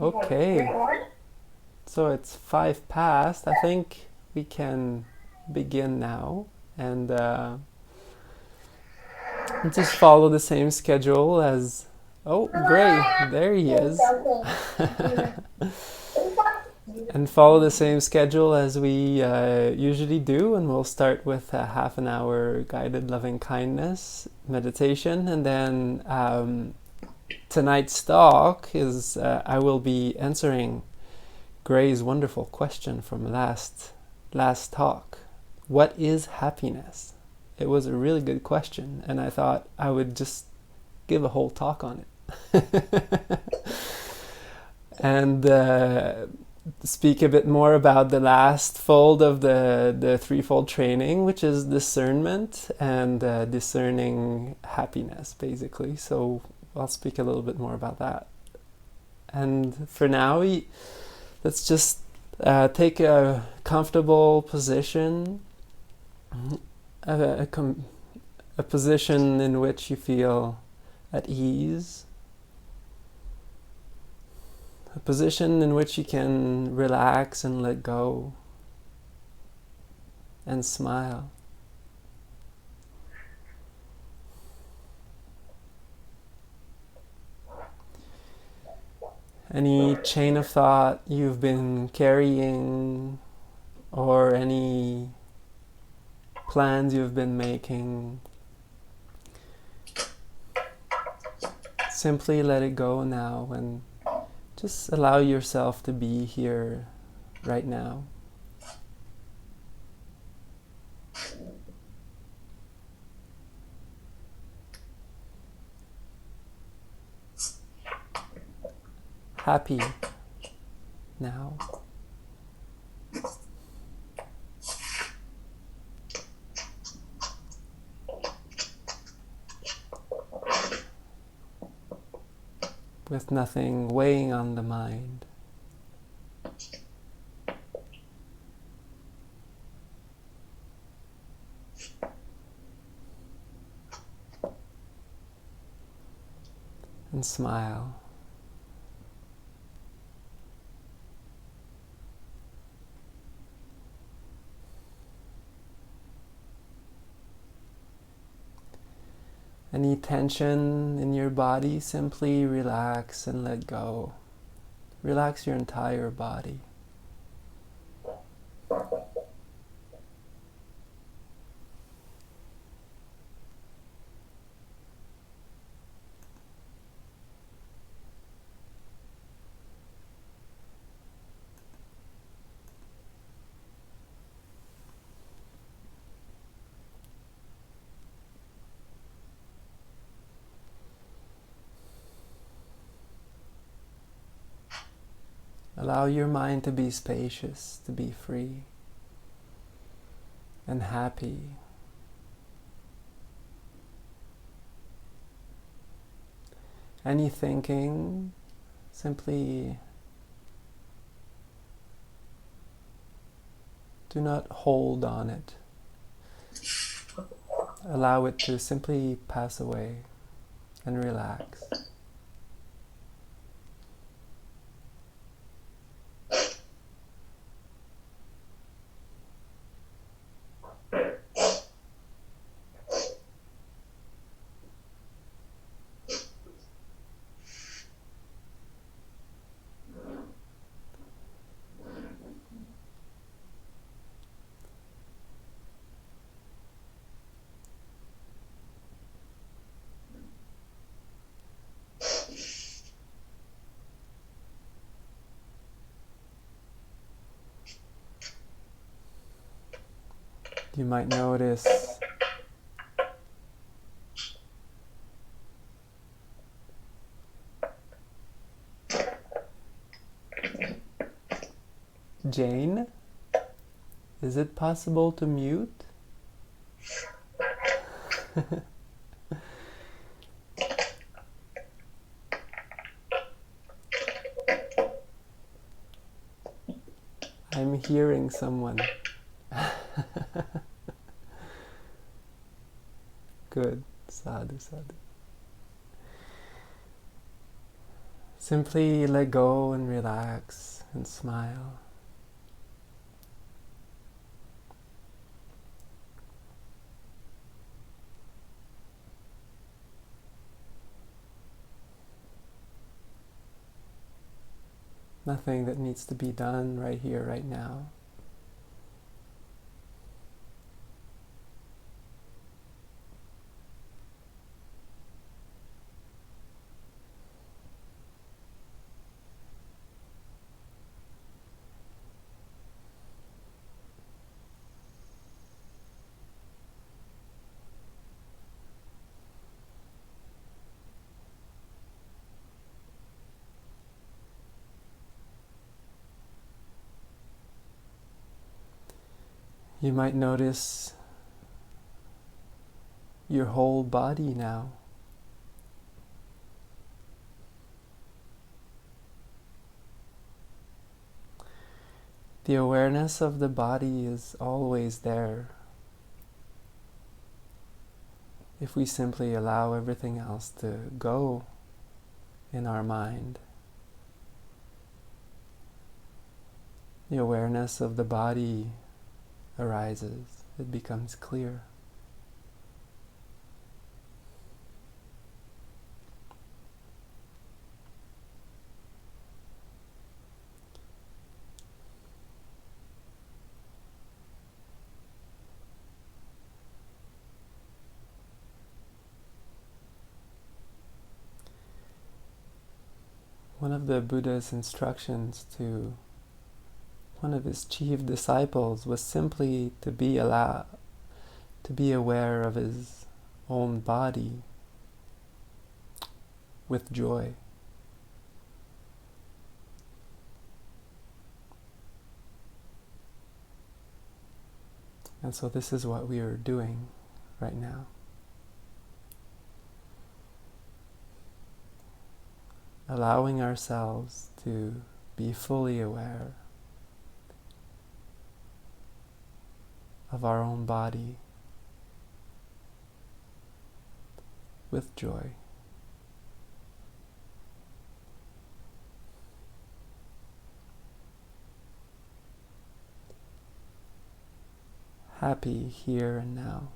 Okay, so it's 5 past. I think we can begin now, and just follow the same schedule as... Oh, Gray, there he is. And follow the same schedule as we usually do, and we'll start with a half an hour guided loving kindness meditation, and then tonight's talk is I will be answering Gray's wonderful question from last talk. What is happiness? It was a really good question, and I thought I would just give a whole talk on it. And speak a bit more about the last fold of the threefold training, which is discernment and discerning happiness, basically. So I'll speak a little bit more about that. And for now, let's just take a comfortable position, a position in which you feel at ease, a position in which you can relax and let go and smile. Any chain of thought you've been carrying, or any plans you've been making, simply let it go now and just allow yourself to be here right now. Happy now. With nothing weighing on the mind. And smile. Any tension in your body, simply relax and let go. Relax your entire body. Allow your mind to be spacious, to be free and happy. Any thinking, simply do not hold on it. Allow it to simply pass away and relax. You might notice Jane, is it possible to mute? I'm hearing someone. Good. Sadhu, sadhu. Simply let go and relax and smile. Nothing that needs to be done right here, right now. You might notice your whole body now. The awareness of the body is always there if we simply allow everything else to go in our mind. The awareness of the body arises, it becomes clear. One of the Buddha's instructions to one of his chief disciples was simply to be aware of his own body with joy. And so this is what we are doing right now. Allowing ourselves to be fully aware of our own body with joy. Happy here and now.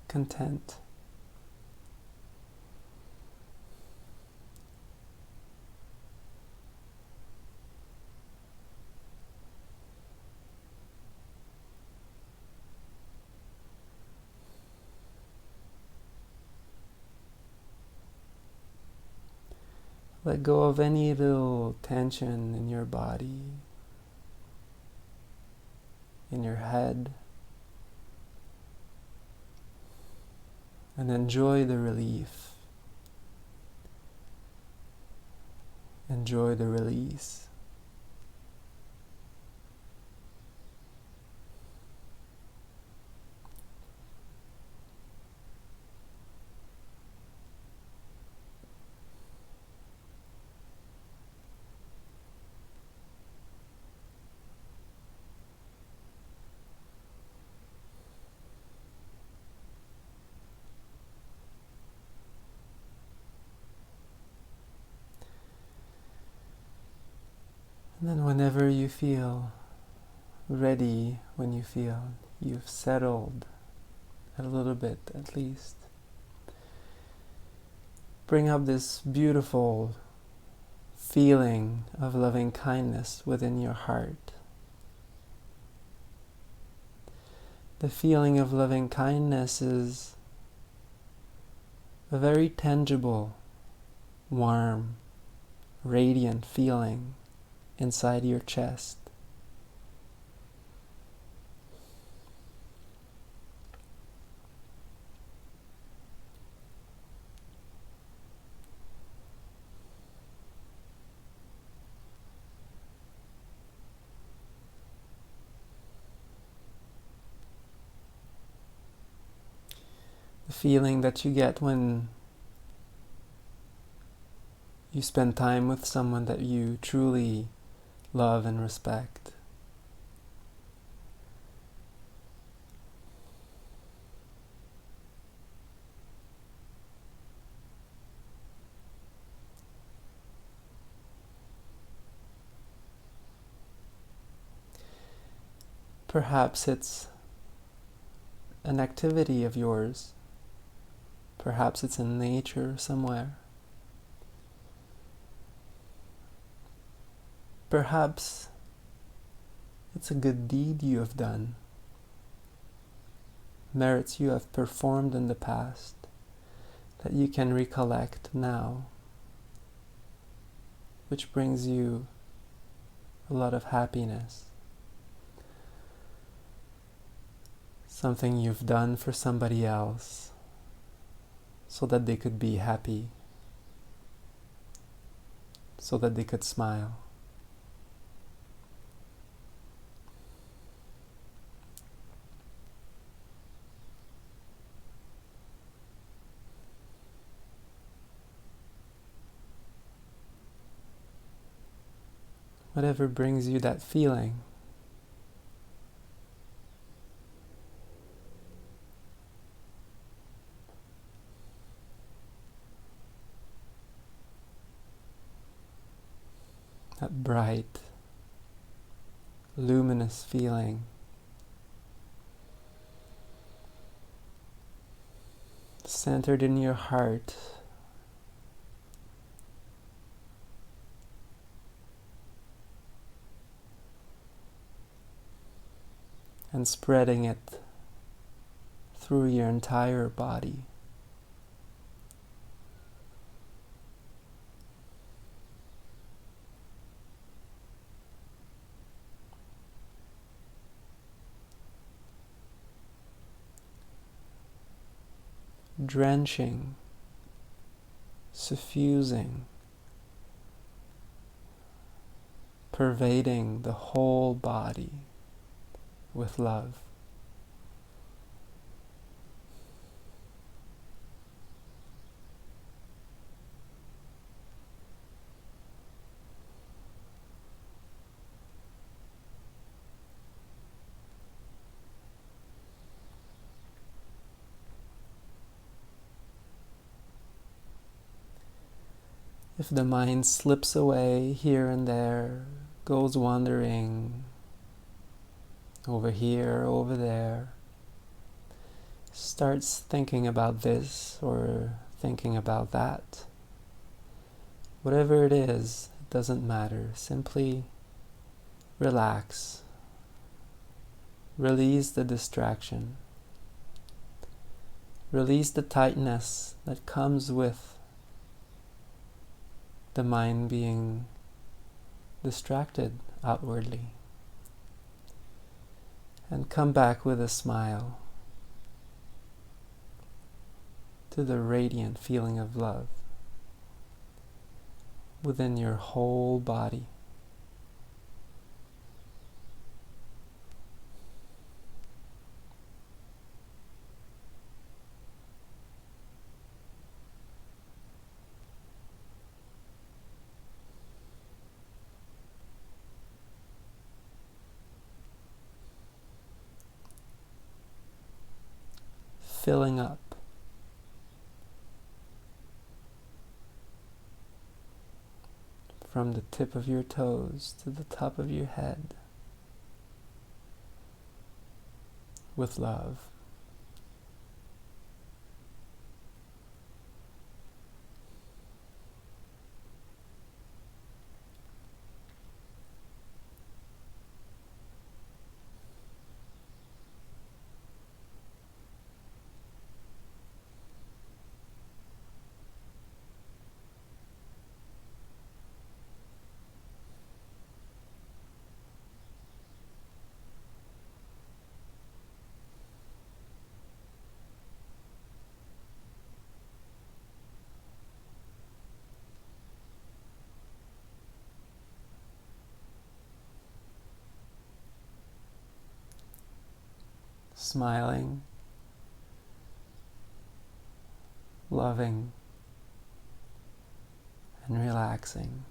Content. Let go of any little tension in your body, in your head, and enjoy the relief. Enjoy the release. And then whenever you feel ready, when you feel you've settled a little bit at least, bring up this beautiful feeling of loving kindness within your heart. The feeling of loving kindness is a very tangible, warm, radiant feeling inside your chest. The feeling that you get when you spend time with someone that you truly love and respect. Perhaps it's an activity of yours. Perhaps it's in nature somewhere. Perhaps it's a good deed you have done, merits you have performed in the past that you can recollect now, which brings you a lot of happiness. Something you've done for somebody else so that they could be happy, so that they could smile. Whatever brings you that feeling. That bright, luminous feeling. Centered in your heart. And spreading it through your entire body. Drenching, suffusing, pervading the whole body with love. If the mind slips away here and there, goes wandering over here, over there, starts thinking about this or thinking about that, whatever it is, it doesn't matter. Simply relax. Release the distraction. Release the tightness that comes with the mind being distracted outwardly. And come back with a smile to the radiant feeling of love within your whole body. Filling up from the tip of your toes to the top of your head with love. Smiling, loving, and relaxing.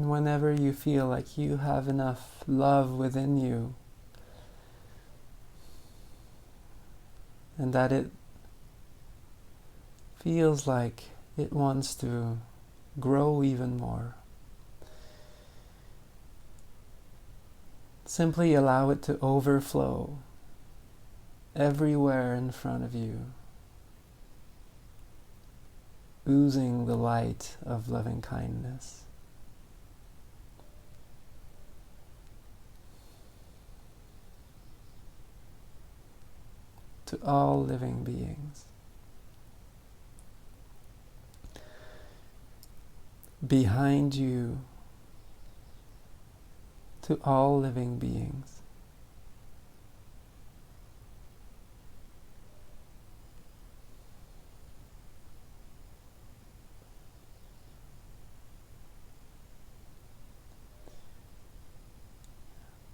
And whenever you feel like you have enough love within you, and that it feels like it wants to grow even more, simply allow it to overflow everywhere in front of you, oozing the light of loving kindness. To all living beings. Behind you, to all living beings.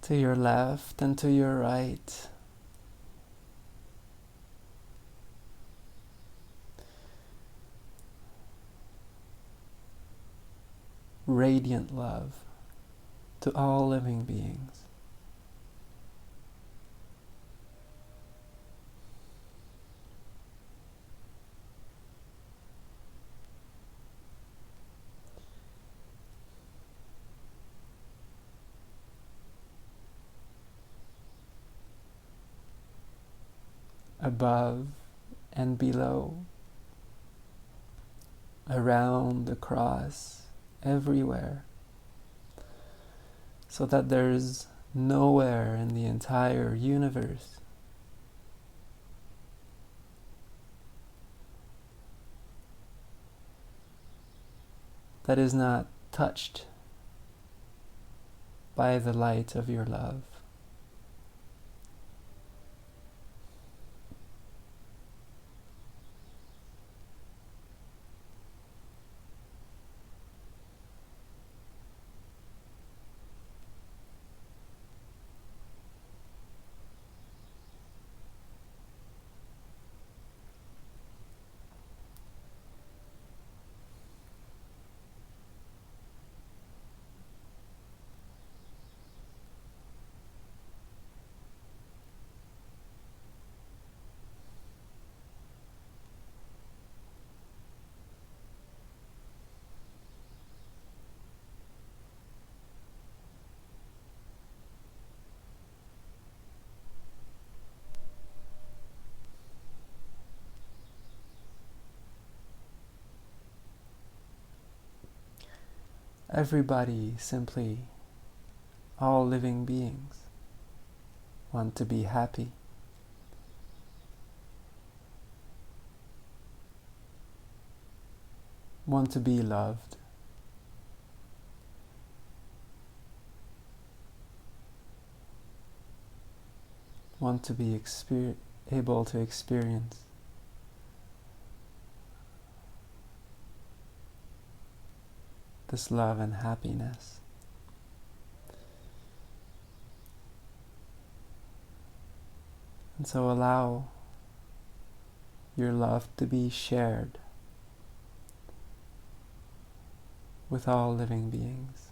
To your left and to your right. Radiant love to all living beings. Above and below, around, across, everywhere, so that there's nowhere in the entire universe that is not touched by the light of your love. Everybody, simply all living beings, want to be happy. Want to be loved. Want to be able to experience this love and happiness. And so allow your love to be shared with all living beings.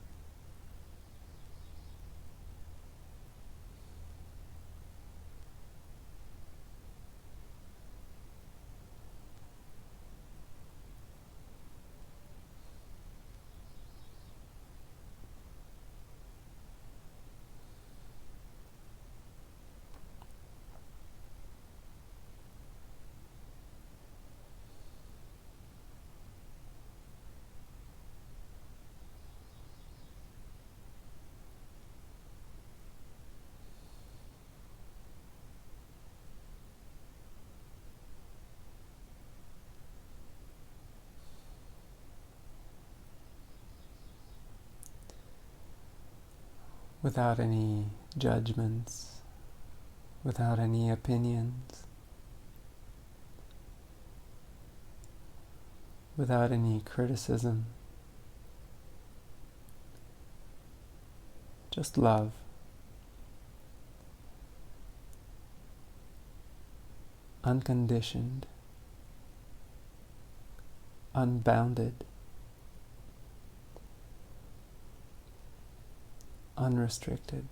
Without any judgments, without any opinions, without any criticism, just love. Unconditioned, unbounded, unrestricted.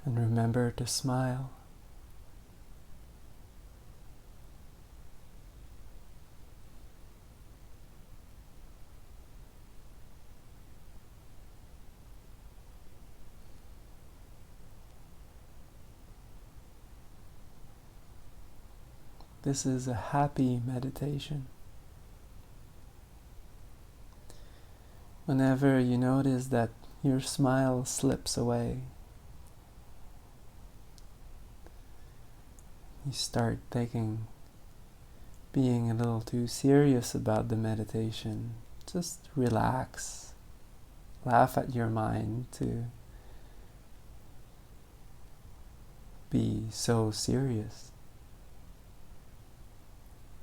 And remember to smile. This is a happy meditation. Whenever you notice that your smile slips away, you start being a little too serious about the meditation, just relax. Laugh at your mind to be so serious.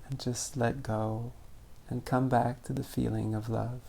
And just let go and come back to the feeling of love.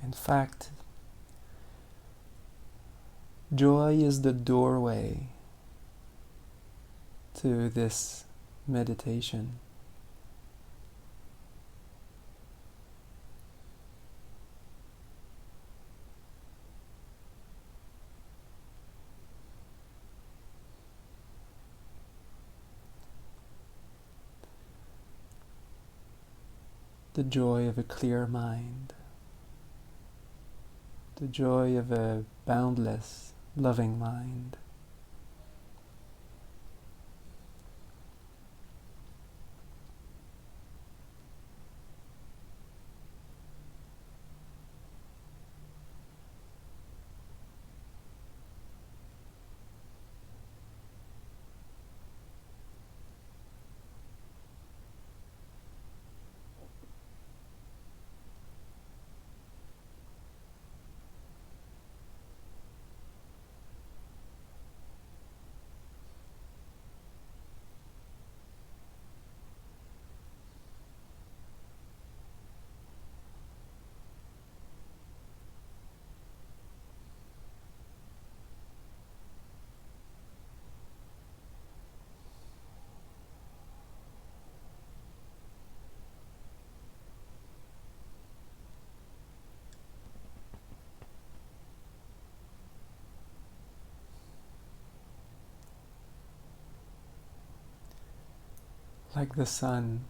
In fact, joy is the doorway to this meditation. The joy of a clear mind. The joy of a boundless, loving mind. Like the sun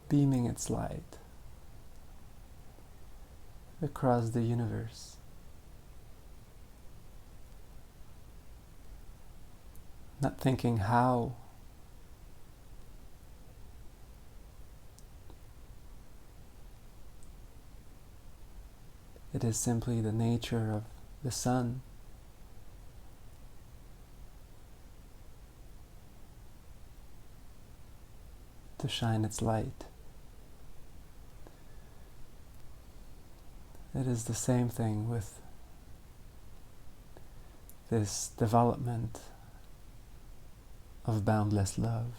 beaming its light across the universe. Not thinking how. It is simply the nature of the sun to shine its light. It is the same thing with this development of boundless love.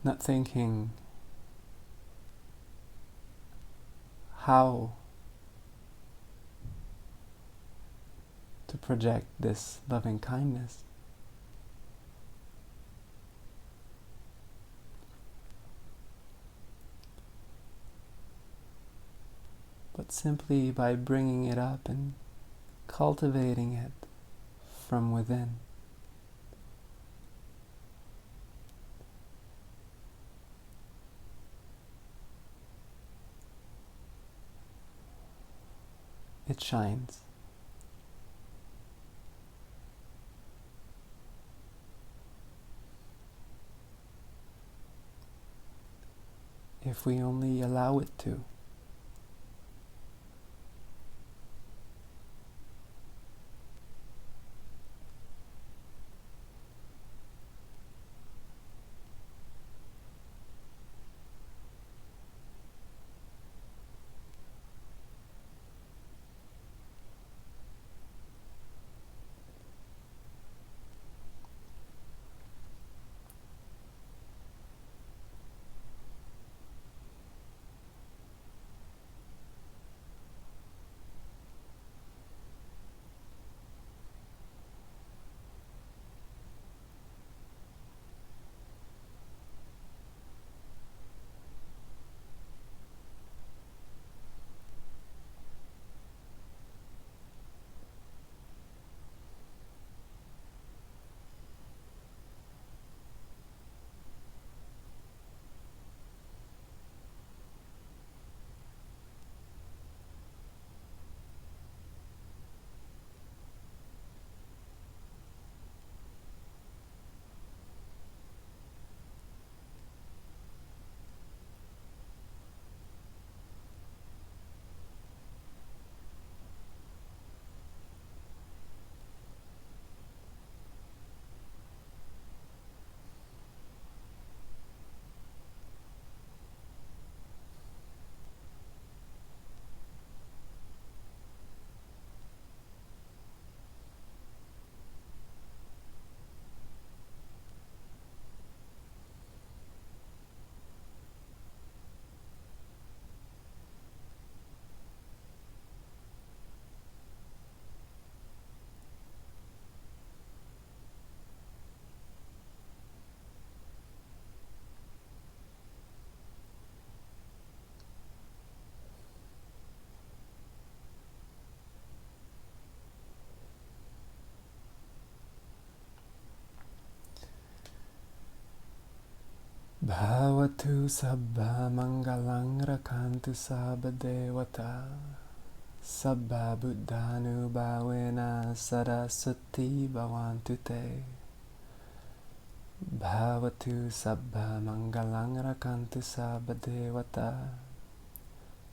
Not thinking how to project this loving kindness. But simply by bringing it up and cultivating it from within. It shines. If we only allow it to. Bhavatu sabba mangalang rakantu sabba devata sabba buddhanu bhavena saraswati bhavantu te. Bhavatu sabba mangalang rakantu sabba devata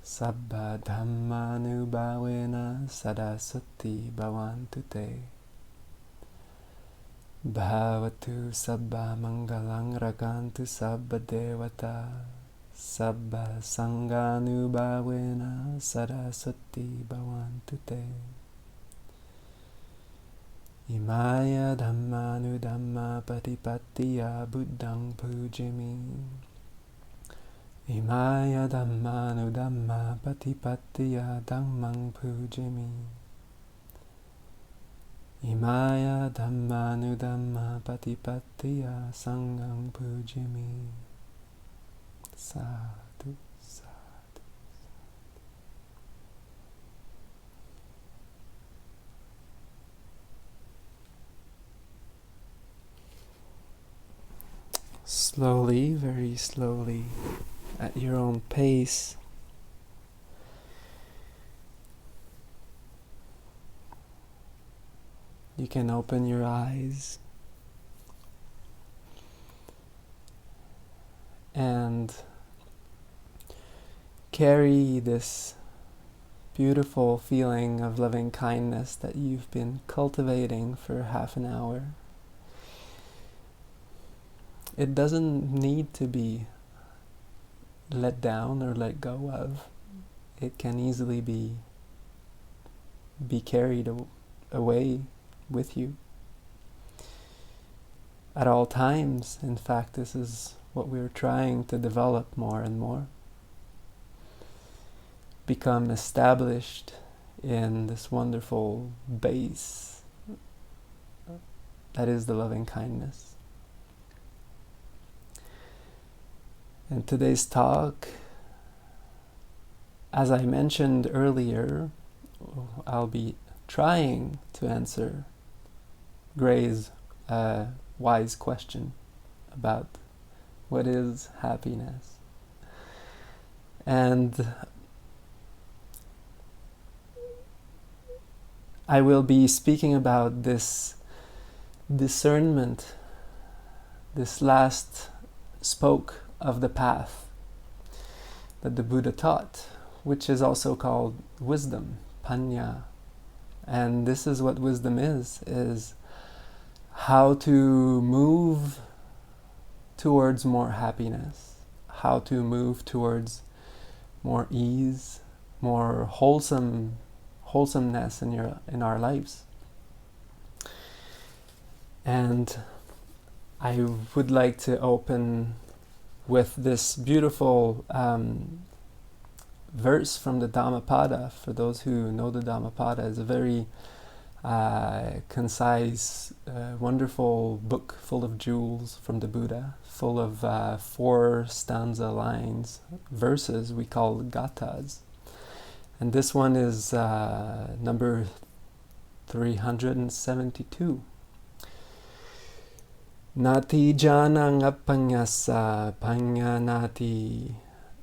sabba dhammanu bhavena saraswati bhavantu te. Bhavatu sabba mangalang rakantu sabba devata sabba Saṅgha bhavena saraswati bhavantu te. Imaya dhammanu dhamma patipattiya buddhaṃ pujami. Imaya dhammanu dhamma patipattiya dhammaṃ pujami. Imaya dhammanu dhamma patipattiya saṅghaṃ pujami. Sādhu, sādhu. Slowly, very slowly, at your own pace, you can open your eyes and carry this beautiful feeling of loving kindness that you've been cultivating for half an hour. It doesn't need to be let down or let go of. It can easily be carried away with you at all times. In fact, this is what we're trying to develop more and more. Become established in this wonderful base that is the loving kindness. And today's talk, as I mentioned earlier, I'll be trying to answer Gray's wise question about what is happiness. And I will be speaking about this discernment, this last spoke of the path that the Buddha taught, which is also called wisdom, panya. And this is what wisdom is how to move towards more happiness, how to move towards more ease, more wholesomeness in our lives. And I would like to open with this beautiful verse from the Dhammapada. For those who know the Dhammapada, it's a very concise, wonderful book full of jewels from the Buddha, full of 4 stanza lines, verses we call gathas. And this one is number 372. Nati janang apanyasa panyanati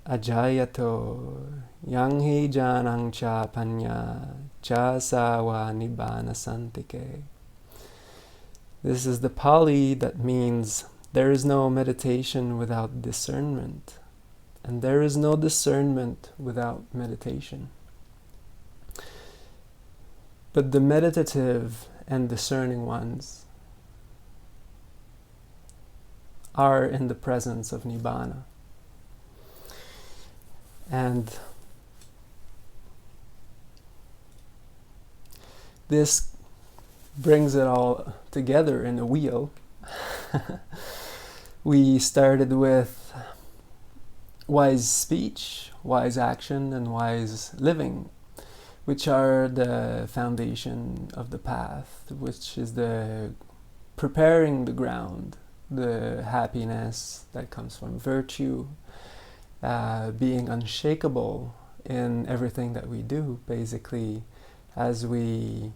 ajayato yanghi janang cha panya cha sawa nibbana santike. This is the Pali that means there is no meditation without discernment, and there is no discernment without meditation. But the meditative and discerning ones are in the presence of Nibbana. And this brings it all together in a wheel. We started with wise speech, wise action, and wise living, which are the foundation of the path, which is the preparing the ground, the happiness that comes from virtue, being unshakable in everything that we do. Basically, as we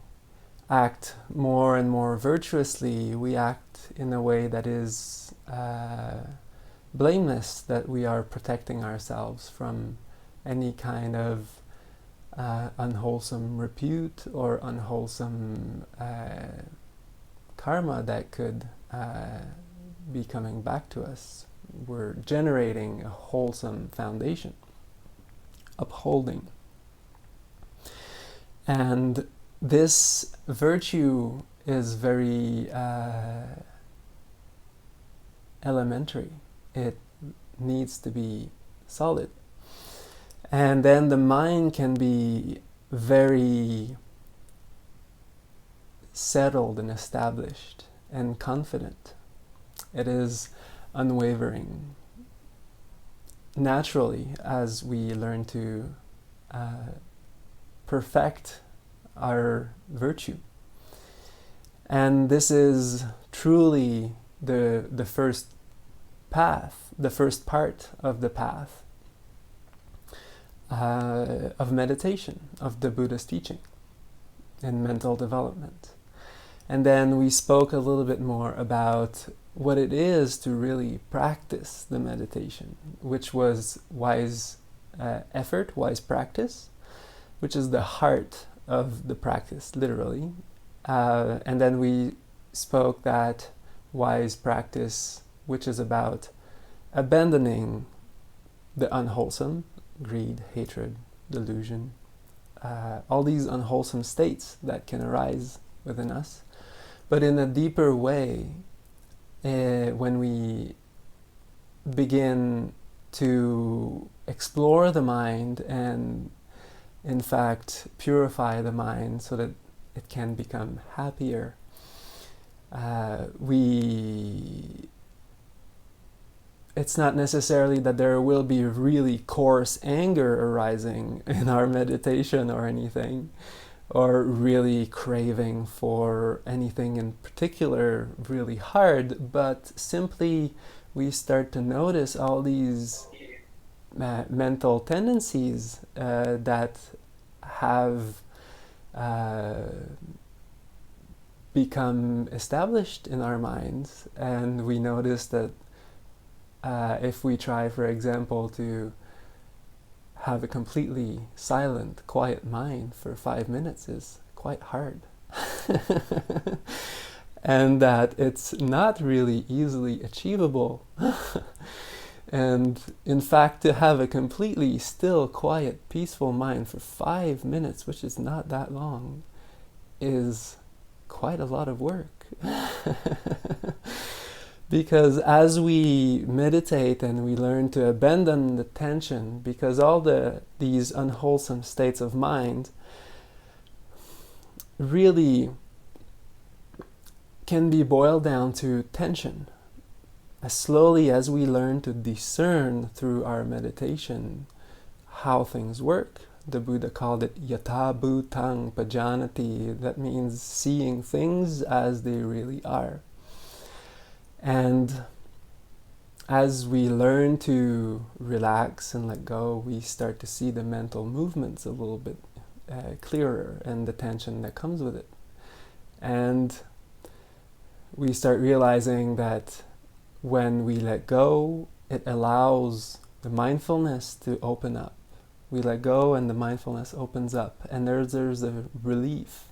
act more and more virtuously, we act in a way that is blameless, that we are protecting ourselves from any kind of unwholesome repute or unwholesome karma that could be coming back to us. We're generating a wholesome foundation, upholding. And this virtue is very elementary. It needs to be solid. And then the mind can be very settled and established and confident. It is unwavering. Naturally, as we learn to perfect our virtue. And this is truly the first path, the first part of the path of meditation, of the Buddha's teaching in mental development. And then we spoke a little bit more about what it is to really practice the meditation, which was wise effort, wise practice, which is the heart of the practice, literally. And then we spoke that wise practice, which is about abandoning the unwholesome, greed, hatred, delusion, all these unwholesome states that can arise within us. But in a deeper way, when we begin to explore the mind and, in fact, purify the mind so that it can become happier, it's not necessarily that there will be really coarse anger arising in our meditation or anything, or really craving for anything in particular really hard, but simply we start to notice all these mental tendencies that have become established in our minds, and we notice that if we try, for example, to have a completely silent, quiet mind for 5 minutes is quite hard. And that it's not really easily achievable. And in fact, to have a completely still, quiet, peaceful mind for 5 minutes, which is not that long, is quite a lot of work. Because as we meditate and we learn to abandon the tension, because all these unwholesome states of mind really can be boiled down to tension. As slowly as we learn to discern through our meditation how things work, the Buddha called it yatha bhutang pajanati, that means seeing things as they really are. And as we learn to relax and let go, we start to see the mental movements a little bit clearer and the tension that comes with it. And we start realizing that when we let go, it allows the mindfulness to open up. We let go and the mindfulness opens up, and there's a relief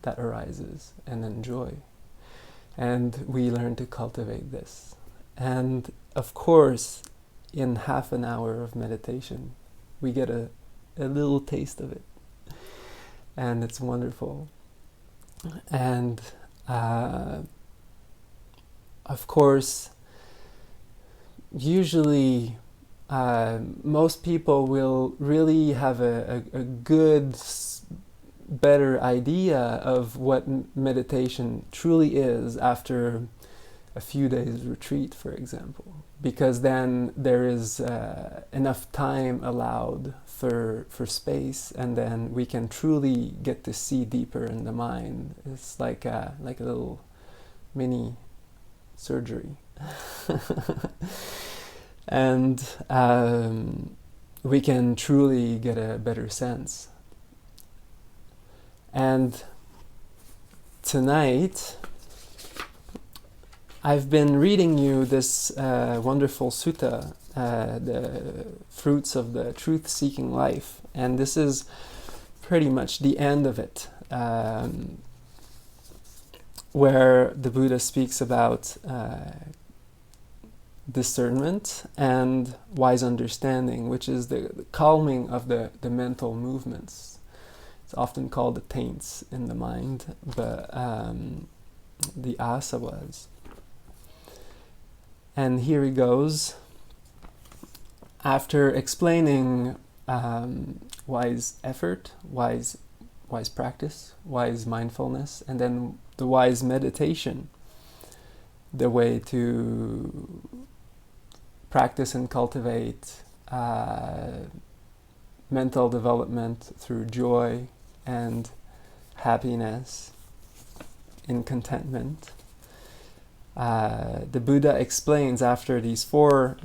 that arises and then joy. And we learn to cultivate this. And of course, in half an hour of meditation, we get a little taste of it. And it's wonderful. And of course, usually most people will really have a good, better idea of what meditation truly is after a few days retreat, for example, because then there is enough time allowed for space, and then we can truly get to see deeper in the mind. It's like a little mini surgery. And we can truly get a better sense. And tonight, I've been reading you this wonderful sutta, the fruits of the truth-seeking life, and this is pretty much the end of it, where the Buddha speaks about discernment and wise understanding, which is the calming of the mental movements. It's often called the taints in the mind, but the asavas. And here he goes. After explaining wise effort, wise practice, wise mindfulness, and then the wise meditation, the way to practice and cultivate mental development through joy and happiness in contentment. The Buddha explains after these four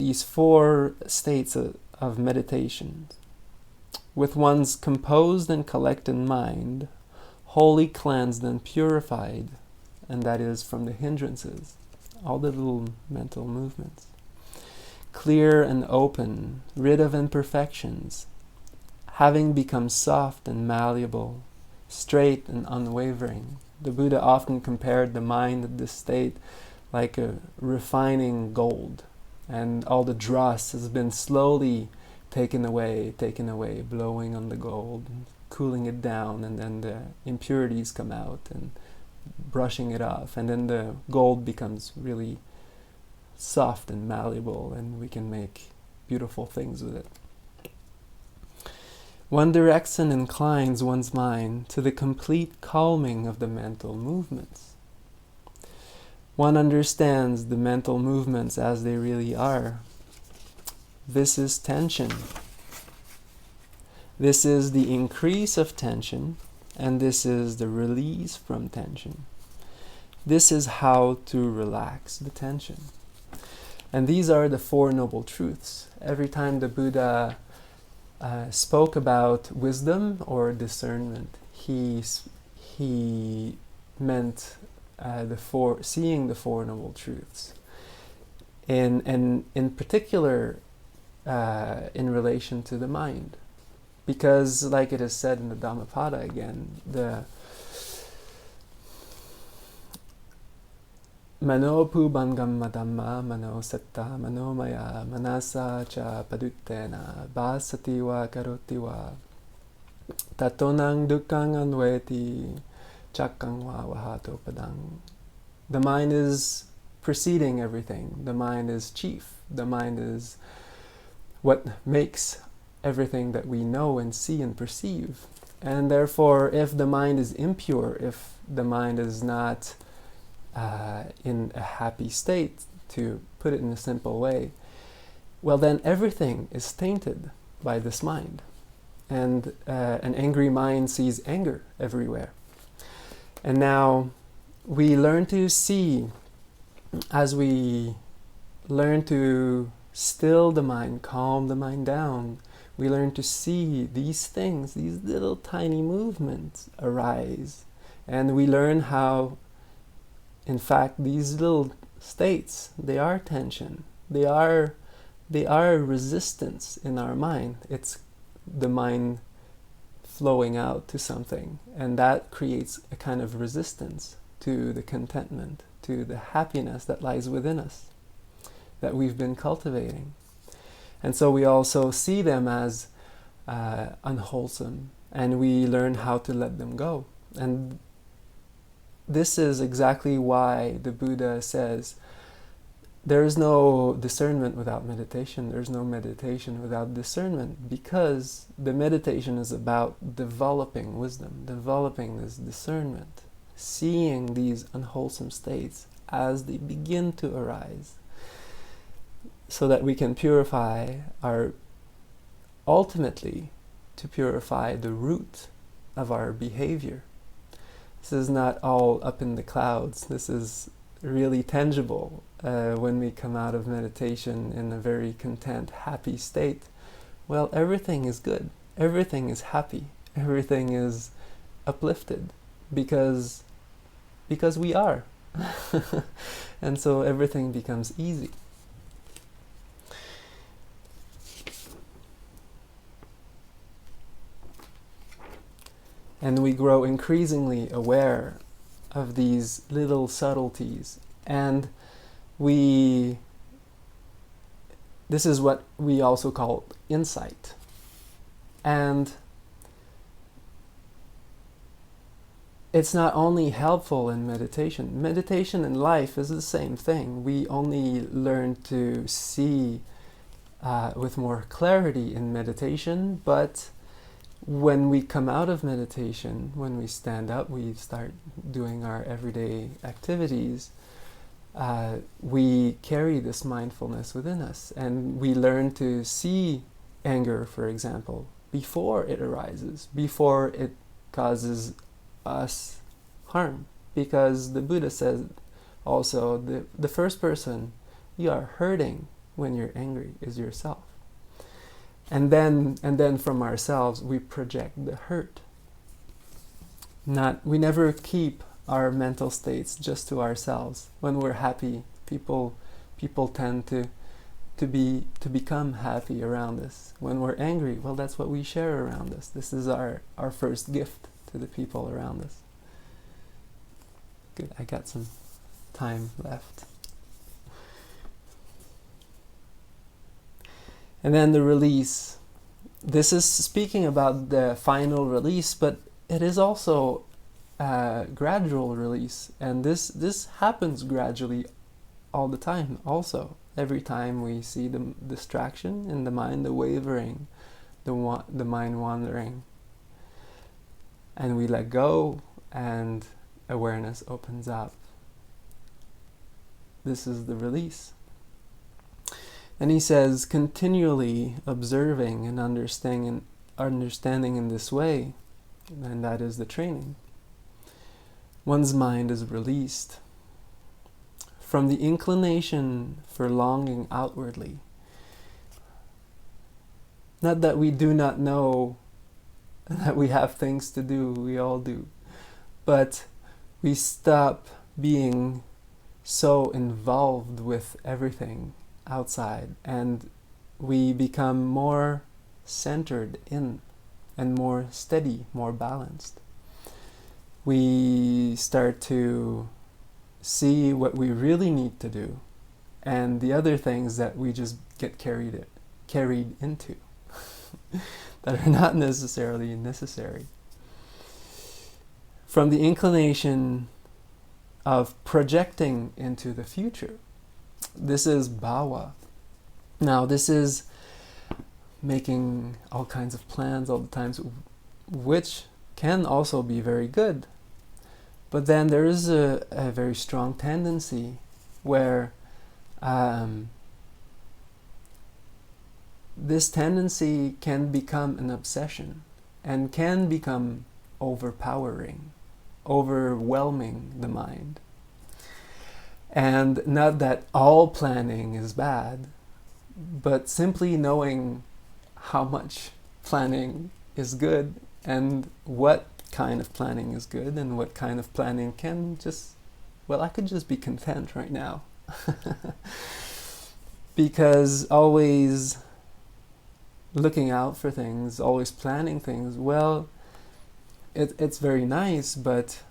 states of meditation: with one's composed and collected mind, wholly cleansed and purified, and that is from the hindrances, all the little mental movements. Clear and open, rid of imperfections, having become soft and malleable, straight and unwavering. The Buddha often compared the mind at this state like a refining gold, and all the dross has been slowly taken away, blowing on the gold, cooling it down, and then the impurities come out and brushing it off, and then the gold becomes really soft and malleable, and we can make beautiful things with it. One directs and inclines one's mind to the complete calming of the mental movements. One understands the mental movements as they really are. This is tension. This is the increase of tension, and this is the release from tension. This is how to relax the tension. And these are the Four Noble Truths. Every time the Buddha spoke about wisdom or discernment, he meant seeing the Four Noble Truths. And in particular, in relation to the mind. Because, like it is said in the Dhammapada again, the Mano Pubangam Madhamma Mano Satta Mano Maya Manasa Cha Paduttena Basati Wa Karoti Wa Tatonang Dukkang Anveti Chakang Wa Vahato Padang. The mind is preceding everything. The mind is chief. The mind is what makes everything that we know and see and perceive. And therefore, if the mind is impure, if the mind is not in a happy state, to put it in a simple way, well then everything is tainted by this mind. And an angry mind sees anger everywhere. And now we learn to see, as we learn to still the mind, calm the mind down, we learn to see these things, these little tiny movements arise. And we learn how, in fact, these little states, they are tension. They are resistance in our mind. It's the mind flowing out to something. And that creates a kind of resistance to the contentment, to the happiness that lies within us, that we've been cultivating. And so we also see them as unwholesome, and we learn how to let them go. And this is exactly why the Buddha says there is no discernment without meditation. There's no meditation without discernment, because the meditation is about developing wisdom, developing this discernment, seeing these unwholesome states as they begin to arise, so that we can purify ultimately to purify the root of our behavior. This is not all up in the clouds. This is really tangible when we come out of meditation in a very content, happy state. Well, everything is good. Everything is happy. Everything is uplifted because we are. And so everything becomes easy. And we grow increasingly aware of these little subtleties. And this is what we also call insight. And it's not only helpful in meditation. Meditation in life is the same thing. We only learn to see with more clarity in meditation, but when we come out of meditation, when we stand up, we start doing our everyday activities, we carry this mindfulness within us, and we learn to see anger, for example, before it arises, before it causes us harm. Because the Buddha says also, the first person you are hurting when you're angry is yourself. And then from ourselves we project the hurt. We never keep our mental states just to ourselves. When we're happy, People tend to become happy around us. When we're angry, well, that's what we share around us. This is our first gift to the people around us. Good, I got some time left. And then the release. This is speaking about the final release, but it is also a gradual release. And this happens gradually all the time also. Every time we see the distraction in the mind, the wavering, the mind wandering, and we let go and awareness opens up. This is the release. And he says, continually observing and understanding in this way, and that is the training, one's mind is released from the inclination for longing outwardly. Not that we do not know that we have things to do, we all do, but we stop being so involved with everything outside, and we become more centered in and more steady, more balanced. We start to see what we really need to do and the other things that we just get carried into that are not necessarily necessary. From the inclination of projecting into the future. This is bhava. Now, this is making all kinds of plans all the time, which can also be very good. But then there is a very strong tendency where this tendency can become an obsession and can become overpowering, overwhelming the mind. And not that all planning is bad, but simply knowing how much planning is good and what kind of planning is good and what kind of planning can just, well, I could just be content right now. Because always looking out for things, always planning things, well, it's very nice, but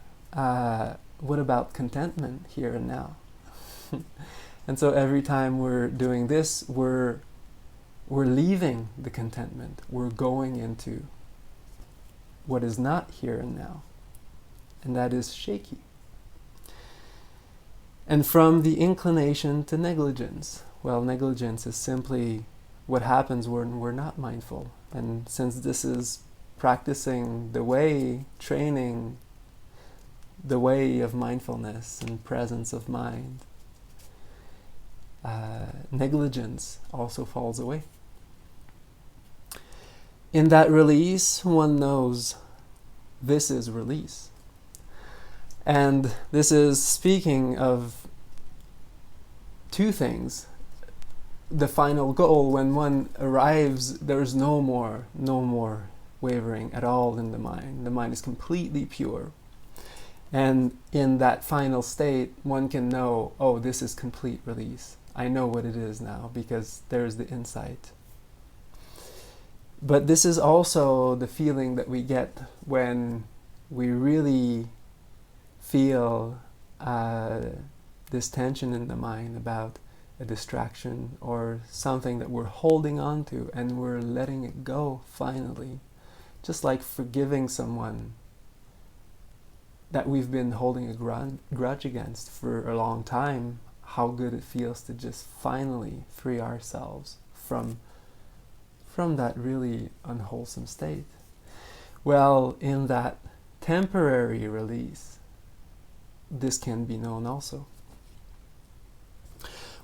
what about contentment here and now? And so every time we're doing this, we're leaving the contentment. We're going into what is not here and now. And that is shaky. And from the inclination to negligence. Well, negligence is simply what happens when we're not mindful. And since this is practicing the way, training the way of mindfulness and presence of mind, negligence also falls away. In that release, one knows this is release. And this is speaking of two things. The final goal, when one arrives, there's no more wavering at all in the mind. The mind is completely pure. And in that final state, one can know, oh, this is complete release. I know what it is now because there's the insight. But this is also the feeling that we get when we really feel this tension in the mind about a distraction or something that we're holding on to and we're letting it go finally. Just like forgiving someone that we've been holding a grudge against for a long time, how good it feels to just finally free ourselves from that really unwholesome state. Well, in that temporary release, this can be known also.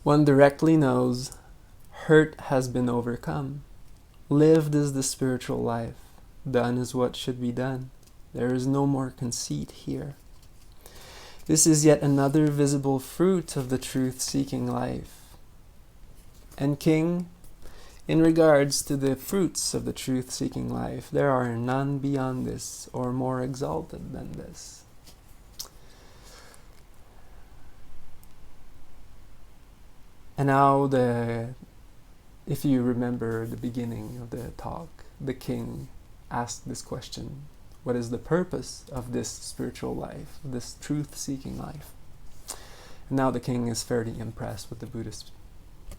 One directly knows hurt has been overcome. Lived is the spiritual life. Done is what should be done. There is no more conceit here. This is yet another visible fruit of the truth-seeking life. And King, in regards to the fruits of the truth-seeking life, there are none beyond this or more exalted than this. And now if you remember the beginning of the talk, the king asked this question: what is the purpose of this spiritual life, this truth-seeking life? And now the king is fairly impressed with the Buddhist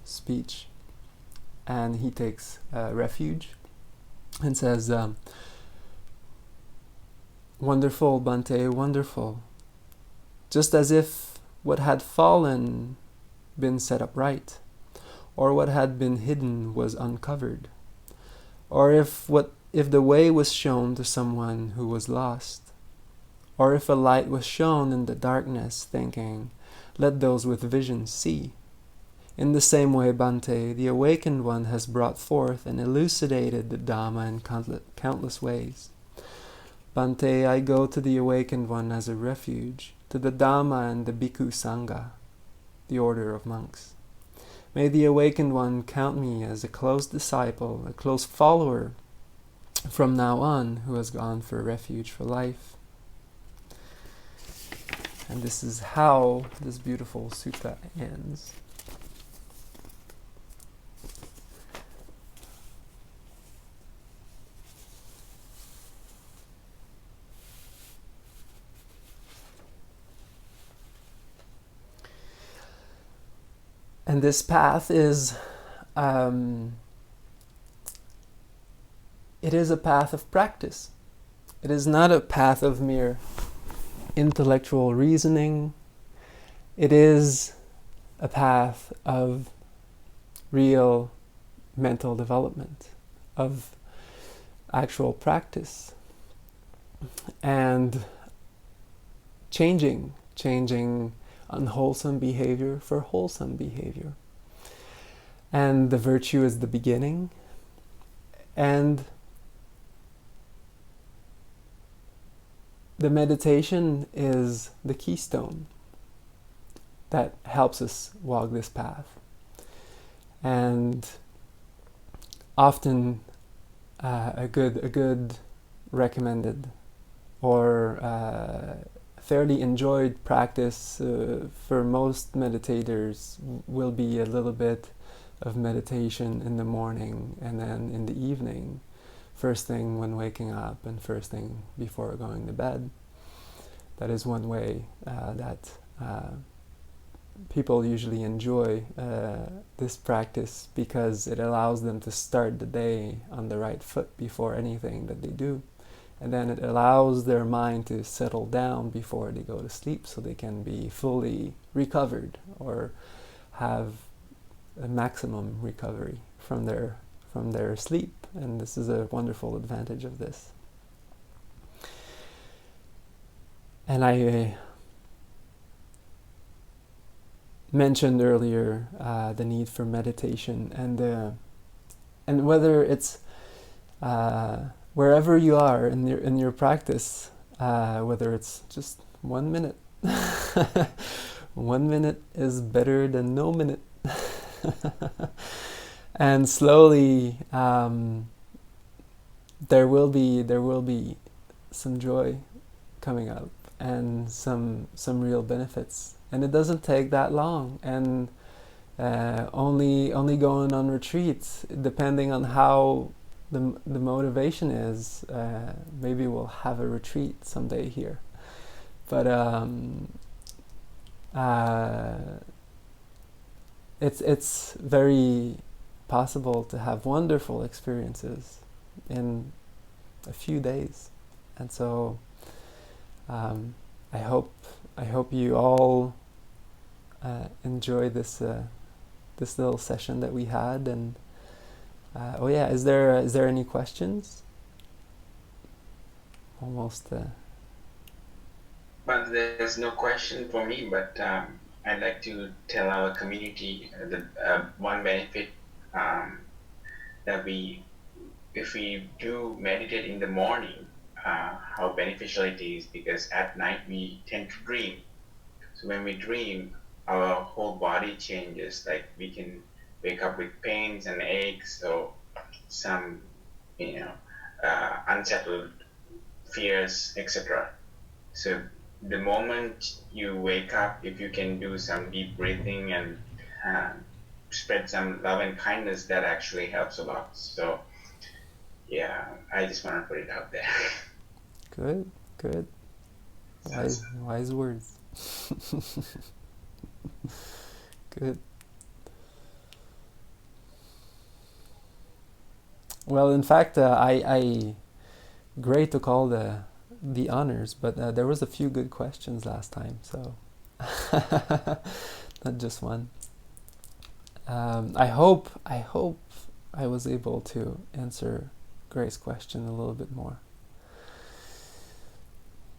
speech, and he takes refuge and says, wonderful, Bhante, wonderful. Just as if what had fallen been set up right, or what had been hidden was uncovered, or if the way was shown to someone who was lost, or if a light was shown in the darkness, thinking, let those with vision see. In the same way, Bhante, the awakened one has brought forth and elucidated the Dhamma in countless ways. Bhante, I go to the awakened one as a refuge, to the Dhamma and the Bhikkhu Saṅgha, the order of monks. May the awakened one count me as a close disciple, a close follower from now on, who has gone for refuge for life. And this is how this beautiful sutta ends. And this path is, it is a path of practice. It is not a path of mere intellectual reasoning. It is a path of real mental development, of actual practice, and changing unwholesome behavior for wholesome behavior. And the virtue is the beginning, and the meditation is the keystone that helps us walk this path. And often a good recommended or fairly enjoyed practice for most meditators will be a little bit of meditation in the morning and then in the evening, first thing when waking up and first thing before going to bed. That is one way that people usually enjoy this practice, because it allows them to start the day on the right foot before anything that they do. And then it allows their mind to settle down before they go to sleep, so they can be fully recovered or have a maximum recovery from their sleep. And this is a wonderful advantage of this. And I mentioned earlier the need for meditation, and whether it's wherever you are in your practice, whether it's just 1 minute, 1 minute is better than no minute. And slowly, there will be some joy coming up and some real benefits. And it doesn't take that long. And only going on retreats, depending on how the motivation is, maybe we'll have a retreat someday here. But it's very possible to have wonderful experiences in a few days. And so I hope you all enjoy this little session that we had. And is there any questions? Almost. But there's no question for me. But I'd like to tell our community that one benefit that if we do meditate in the morning, how beneficial it is, because at night we tend to dream. So when we dream, our whole body changes. Like we can wake up with pains and aches, or some, unsettled fears, etc. So the moment you wake up, if you can do some deep breathing and spread some love and kindness, that actually helps a lot. So yeah, I just want to put it out there. Good, good. Wise words. Good. Well, in fact, I great took all the honors, but there was a few good questions last time, so not just one. I hope I was able to answer Grace's question a little bit more.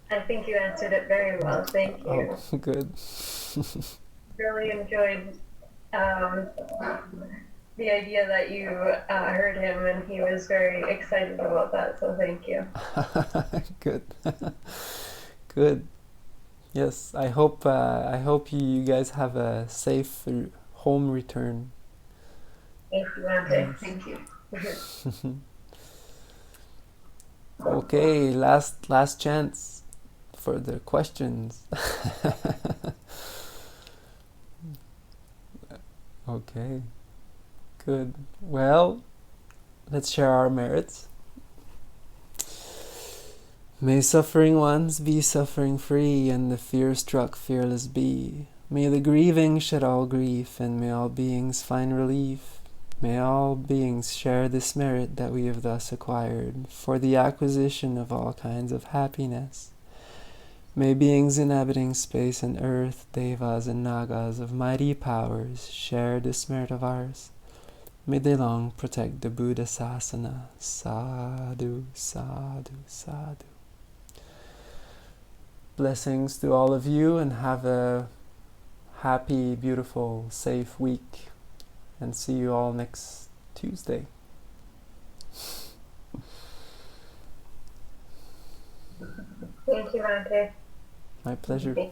I think you answered it very well. Thank you. Oh, good. Really enjoyed the idea that you heard him, and he was very excited about that. So thank you. Good. Good. Yes, I hope you guys have a safe home return. Thank you, Bhante. Thank you. Okay, last chance for the questions. Okay, good. Well, let's share our merits. May suffering ones be suffering free, and the fear-struck fearless be. May the grieving shed all grief, and may all beings find relief. May all beings share this merit that we have thus acquired, for the acquisition of all kinds of happiness. May beings inhabiting space and earth, devas and nagas of mighty powers, share this merit of ours. May they long protect the Buddha Sasana. Sadhu, sadhu, sadhu. Blessings to all of you, and have a happy, beautiful, safe week. And see you all next Tuesday. Thank you, Bhante. My pleasure.